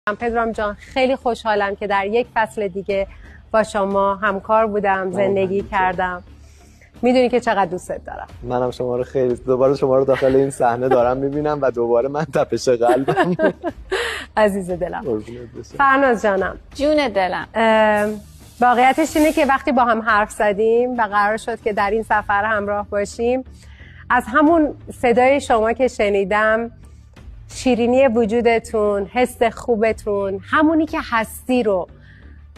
پدرام جان خیلی خوشحالم که در یک فصل دیگه با شما همکار بودم، زندگی کردم. میدونی که چقدر دوستت دارم. منم شما رو خیلی دوباره شما رو داخل این صحنه دارم میبینم و دوباره من تپش قلبم. عزیز دلم. فرناز جانم. جون دلم. واقعیتش اینه که وقتی با هم حرف زدیم و قرار شد که در این سفر همراه باشیم، از همون صدای شما که شنیدم، شیرینی وجودتون، حس خوبتون، همونی که هستی رو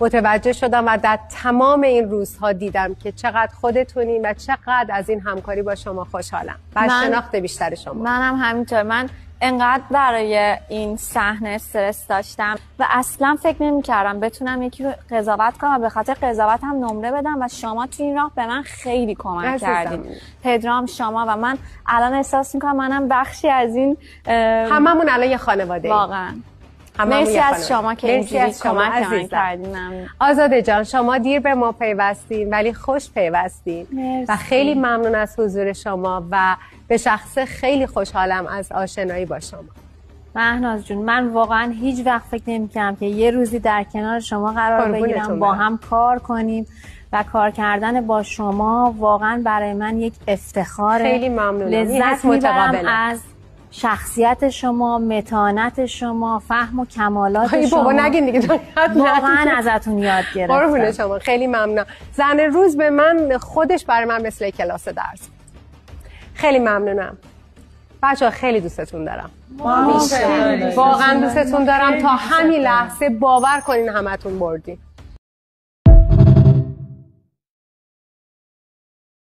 متوجه شدم و در تمام این روزها دیدم که چقدر خودتونین و چقدر از این همکاری با شما خوشحالم و شناخت بیشتر شما. منم همینطور. من انقدر برای این صحنه استرس داشتم و اصلا فکر نمی‌کردم بتونم یکی رو قضاوت کنم و به خاطر قضاوت هم نمره بدم و شما تو این راه به من خیلی کمک کردین. پدرام، شما و من الان احساس می‌کنم منم بخشی از این هممون الان یه خانواده ایم. واقعا. مرسی از شما که اینجوری کمک من کردین. آزاده جان، شما دیر به ما پیوستین ولی خوش پیوستین و خیلی ممنون از حضور شما و به شخصه خیلی خوشحالم از آشنایی با شما. مهناز جون، من واقعا هیچ وقت فکر نمی‌کردم که یه روزی در کنار شما قرار بگیرم، با هم کار کنیم و کار کردن با شما واقعا برای من یک افتخاره. خیلی ممنونم. لذت میبرم از شخصیت شما، متانت شما، فهم و کمالات شما. بابا نگین دیگه، واقعا ازتون یاد گرفتم. قربون شما، خیلی ممنونم. زن روز به من خودش برای من مثل کلاس درس. خیلی ممنونم. بچه‌ها خیلی دوستتون دارم. واقعا دوستتون دارم. تا همین لحظه باور کنین همتون بردین.